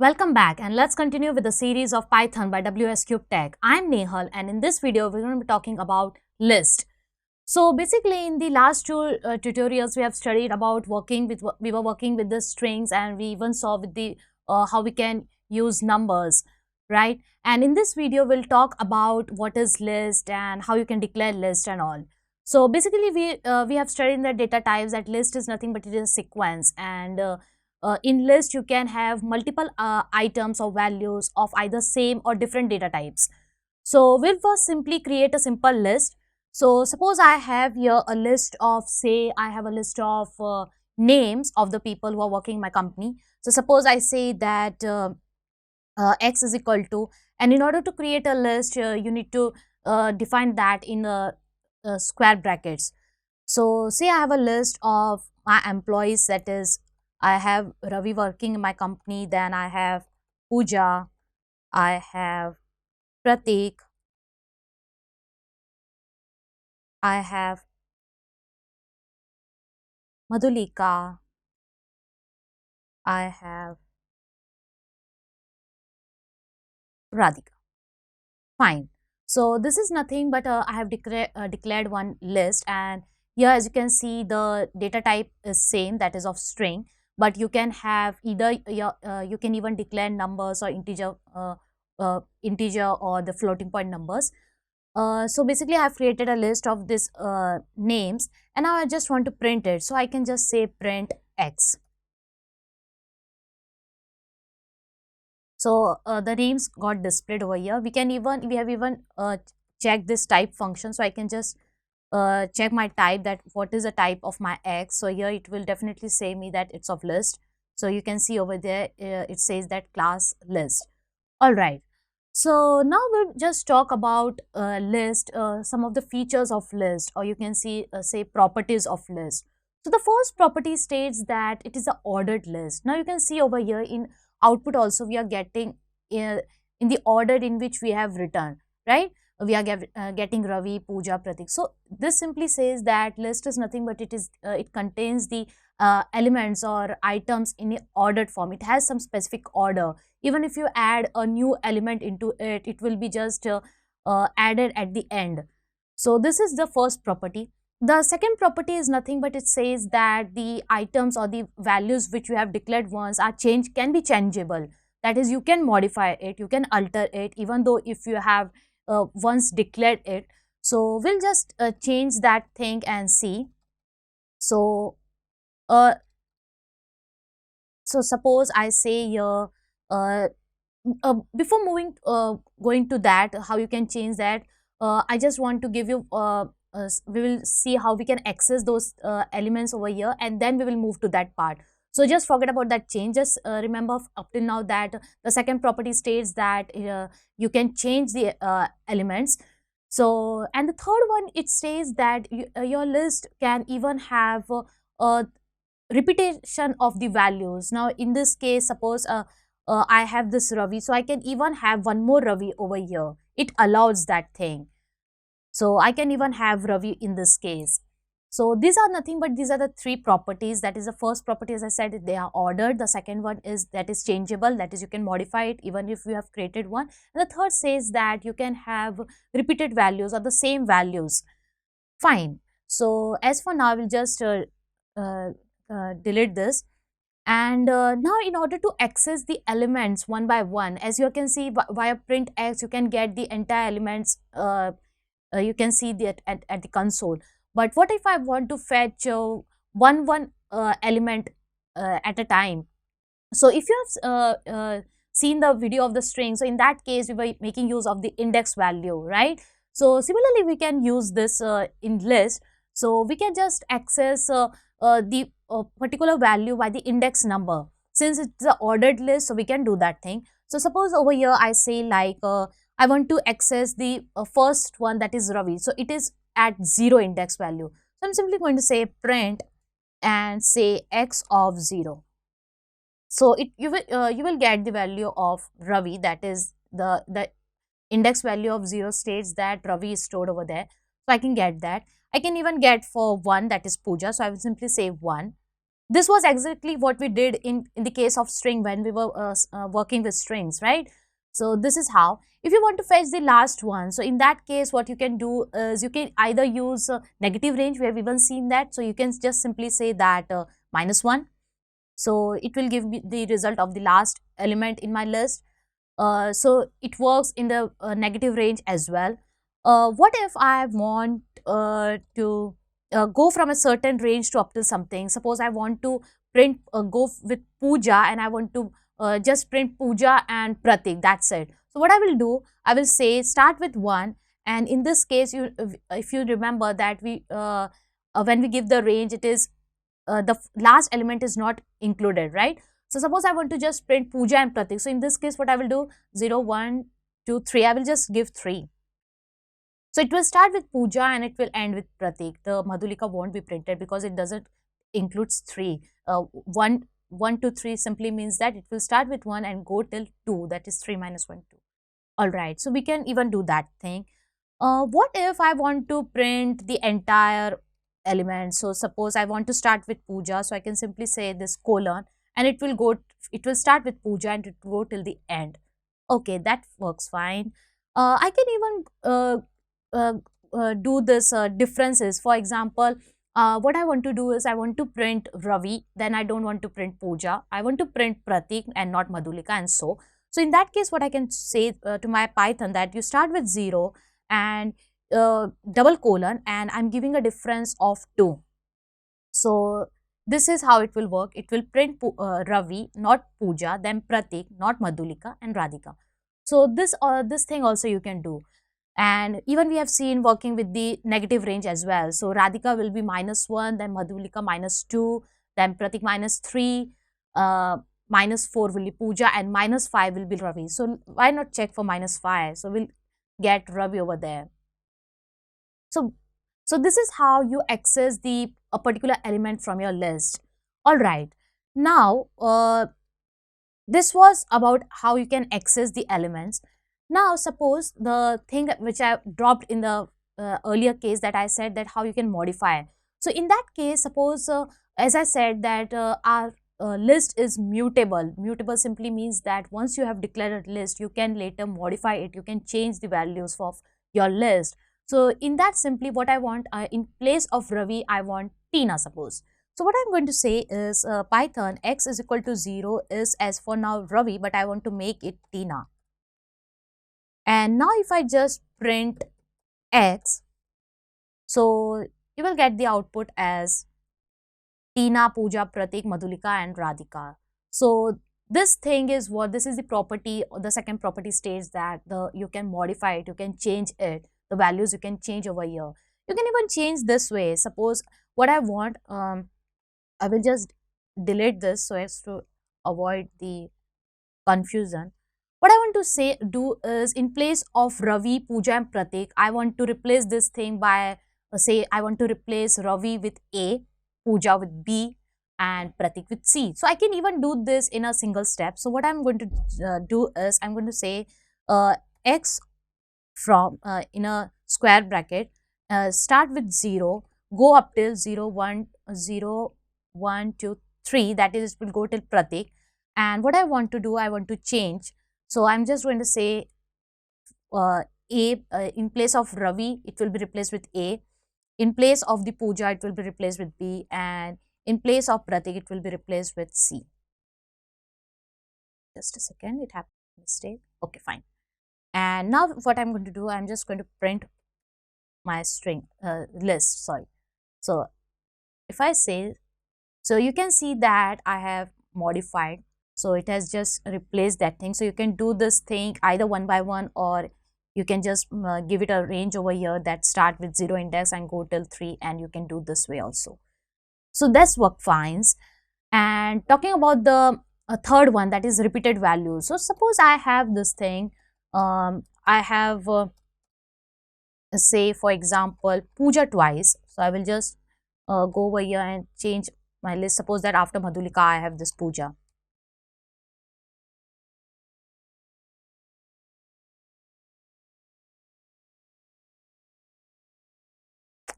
Welcome back, and let's continue with the series of Python by WS Cube Tech. I'm Nehal, and in this video we're going to be talking about list. So basically in the last two tutorials we have studied about we were working with the strings, and we even saw with the how we can use numbers, right? And in this video we'll talk about what is list and how you can declare list and all. So basically we have studied the data types that list is nothing but it is a sequence, and in list you can have multiple items or values of either same or different data types. So we'll first simply create a simple list. So suppose I have here a list of, say I have a list of names of the people who are working in my company. So suppose I say that x is equal to, and in order to create a list you need to define that in square brackets. So say I have a list of my employees, that is I have Ravi working in my company, then I have Pooja, I have Pratik, I have Madhulika, I have Radhika. Fine. So this is nothing but I have declared one list, and here as you can see the data type is same, that is of string, but you can have either you can even declare numbers or integer or the floating point numbers. So basically I have created a list of this names, and now I just want to print it. So I can just say print x. So the names got displayed over here. We have even checked this type function. So I can just check my type, that what is the type of my x. So here it will definitely say me that it's of list. So you can see over there it says that class list. All right. So now we'll just talk about list, some of the features of list, or you can see say properties of list. So the first property states that it is a ordered list. Now you can see over here in output also we are getting in the order in which we have written, right? We are getting Ravi, Pooja, Pratik. So this simply says that list is nothing but it contains the elements or items in a ordered form. It has some specific order. Even if you add a new element into it, it will be just added at the end. So this is the first property. The second property is nothing but it says that the items or the values which you have declared once can be changeable. That is, you can modify it, you can alter it, even though if you have once declared it. So we'll just change that thing and see. So uh, so suppose I say here before going to that how you can change that, I just want to give you we will see how we can access those elements over here, and then we will move to that part. So just forget about that change. Just remember up till now that the second property states that you can change the elements. So, and the third one, it says that your list can even have a repetition of the values. Now in this case, suppose I have this Ravi, so I can even have one more Ravi over here. It allows that thing. So I can even have Ravi in this case. So these are nothing but these are the three properties. That is the first property, as I said, they are ordered. The second one is that is changeable, that is you can modify it even if you have created one. And the third says that you can have repeated values or the same values. Fine. So as for now, we'll just uh, delete this. And now in order to access the elements one by one, as you can see via print x, you can get the entire elements. You can see that at the console. But what if I want to fetch one element at a time? So if you have seen the video of the string, so in that case we were making use of the index value, right? So similarly we can use this in list. So we can just access the particular value by the index number. Since it's the ordered list, so we can do that thing. So suppose over here I say like I want to access the first one, that is Ravi. So it is at 0 index value. So I'm simply going to say print and say x of 0. So you will get the value of Ravi, that is the index value of 0 states that Ravi is stored over there. So I can get that. I can even get for 1, that is Pooja. So I will simply say 1. This was exactly what we did in the case of string when we were working with strings, right? So this is how. If you want to fetch the last one, so in that case, what you can do is you can either use negative range. We have even seen that. So you can just simply say that -1. So it will give me the result of the last element in my list. So it works in the negative range as well. What if I want to go from a certain range to up to something? Suppose I want to print go with puja, and I want to just print puja and pratik, that's it. So what I will do, I will say start with 1, and in this case, you if you remember that we when we give the range, it is the last element is not included, right? So suppose I want to just print puja and pratik. So in this case, what I will do, 0, 1, 2, 3, I will just give 3. So it will start with puja and it will end with pratik. The madhulika won't be printed because it doesn't includes 3. 1, 1 to 3 simply means that it will start with 1 and go till 2, that is 3 minus 1, 2. All right, so we can even do that thing. What if I want to print the entire element? So suppose I want to start with puja, so I can simply say this colon, and it will start with puja and it will go till the end. Okay, that works fine. I can even uh, do this differences. For example, what I want to do is I want to print Ravi, then I don't want to print puja. I want to print Pratik and not Madhulika, and so. So in that case, what I can say to my Python, that you start with 0 and double colon, and I'm giving a difference of 2. So this is how it will work. It will print Ravi, not Puja, then Pratik, not Madhulika, and Radhika. So this thing also you can do. And even we have seen working with the negative range as well. So Radhika will be -1, then Madhulika -2, then Pratik -3, uh, -4 will be Puja, and -5 will be Ravi. So why not check for -5? So we'll get Ravi over there. So, so this is how you access the a particular element from your list. All right. Now, this was about how you can access the elements. Now, suppose the thing which I dropped in the earlier case, that I said that how you can modify. So, in that case, suppose as I said that our list is mutable. Mutable simply means that once you have declared a list, you can later modify it. You can change the values of your list. So, in that simply what I want, in place of Ravi, I want Tina, suppose. So what I'm going to say is Python x is equal to 0 is as for now Ravi, but I want to make it Tina. And now if I just print x, so you will get the output as Tina, Pooja, Pratik, Madhulika, and Radhika. So this thing is what, this is the property, or the second property states that you can modify it, you can change it, the values you can change over here. You can even change this way. Suppose what I want, I will just delete this so as to avoid the confusion. What I want to say do is, in place of Ravi, Pooja, and Pratik, I want to replace this thing by say I want to replace Ravi with A, Pooja with B, and Pratik with C. So I can even do this in a single step. So what I'm going to do is I'm going to say x from in a square bracket, start with 0, go up till 0, 1, 0, 1, 2, 3, that is, it will go till Pratik. And what I want to do, I want to change. So I'm just going to say A, in place of Ravi, it will be replaced with A. In place of the Puja, it will be replaced with B. And in place of Pratik, it will be replaced with C. Just a second, it happened mistake. Okay, fine. And now what I'm going to do, I'm just going to print my string list, sorry. So if I say, so you can see that I have modified. So it has just replaced that thing. So you can do this thing either one by one, or you can just give it a range over here that start with 0 index and go till 3, and you can do this way also. So that's work fines. And talking about the third one, that is repeated values. So suppose I have this thing, I have say for example Puja twice. So I will just go over here and change my list. Suppose that after Madhulika I have this Puja.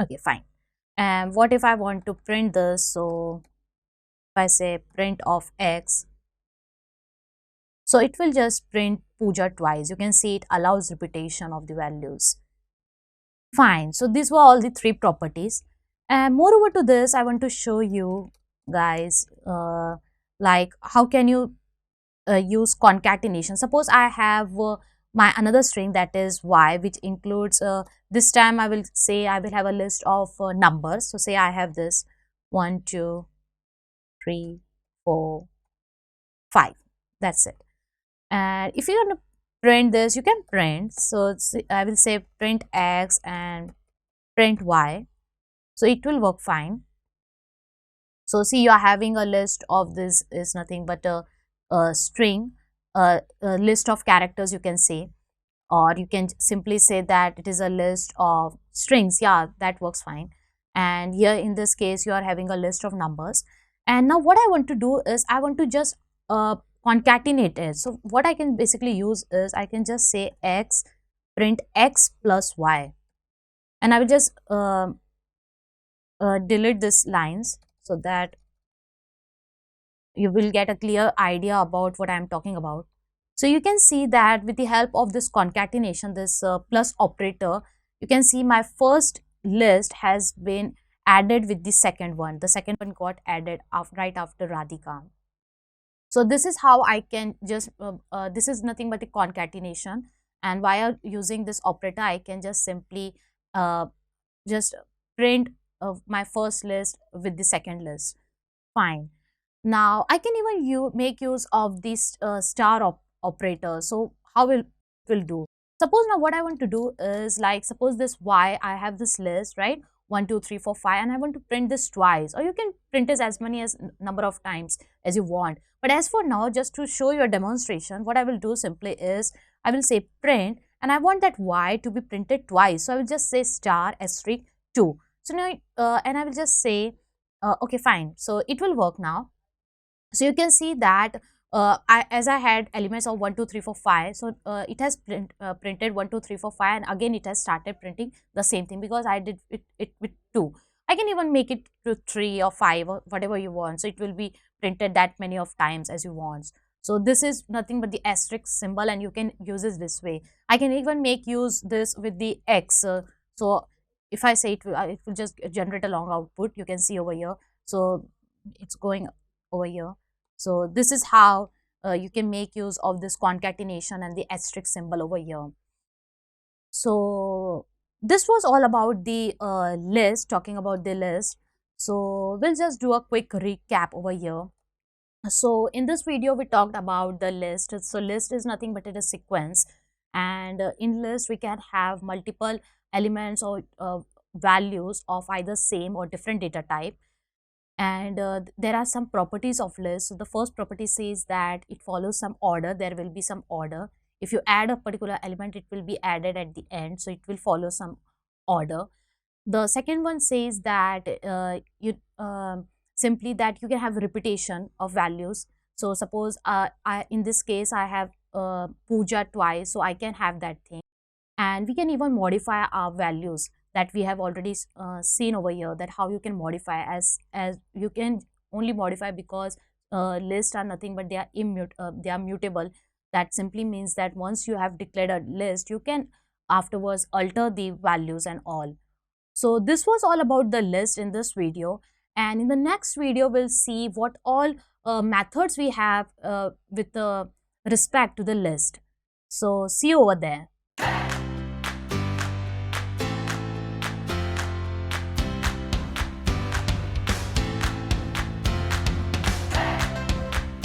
Okay, fine. And what if I want to print this? So I say print of x, so it will just print Pooja twice. You can see it allows repetition of the values. Fine. So these were all the three properties. And moreover to this, I want to show you guys like how can you use concatenation. Suppose I have my another string, that is y, which includes this time I will say I will have a list of numbers. So say I have this 1, 2, 3, 4, 5. That's it. And if you want to print this, you can print. So I will say print x and print y. So it will work fine. So see, you are having a list of this is nothing but a string, a list of characters, you can say, or you can simply say that it is a list of strings. Yeah, that works fine. And here in this case, you are having a list of numbers. And now what I want to do is I want to just concatenate it. So what I can basically use is I can just say x, print x plus y. And I will just delete these lines so that you will get a clear idea about what I am talking about. So you can see that with the help of this concatenation, this plus operator, you can see my first list has been added with the second one. The second one got added right after Radhika. So this is how I can just, this is nothing but a concatenation. And while using this operator, I can just simply just print my first list with the second list. Fine. Now I can even make use of this star operator. So how will do? Suppose now what I want to do is, like, suppose this y, I have this list, right? 1, 2, 3, 4, 5, and I want to print this twice, or you can print this as many as number of times as you want. But as for now, just to show your demonstration, what I will do simply is I will say print, and I want that y to be printed twice. So I will just say star asterisk 2. So now, and I will just say, okay, fine. So it will work now. So you can see that as I had elements of 1, 2, 3, 4, 5, so it has printed 1, 2, 3, 4, 5, and again it has started printing the same thing because I did it with 2. I can even make it to 3 or 5 or whatever you want. So it will be printed that many of times as you want. So this is nothing but the asterisk symbol, and you can use it this way. I can even make use this with the x. So if I say it will just generate a long output. You can see over here. So it's going over here. So this is how you can make use of this concatenation and the asterisk symbol over here. So this was all about the list, talking about the list. So we'll just do a quick recap over here. So in this video, we talked about the list. So list is nothing but it is sequence, and in list we can have multiple elements or values of either same or different data type. And there are some properties of list. So the first property says that it follows some order. There will be some order. If you add a particular element, it will be added at the end, so it will follow some order. The second one says that simply that you can have repetition of values. So suppose in this case I have Pooja twice, so I can have that thing. And we can even modify our values that we have already seen over here, that how you can modify, as you can only modify because lists are nothing but they are mutable. That simply means that once you have declared a list, you can afterwards alter the values and all. So this was all about the list in this video, and in the next video we'll see what all methods we have with respect to the list. So see you over there.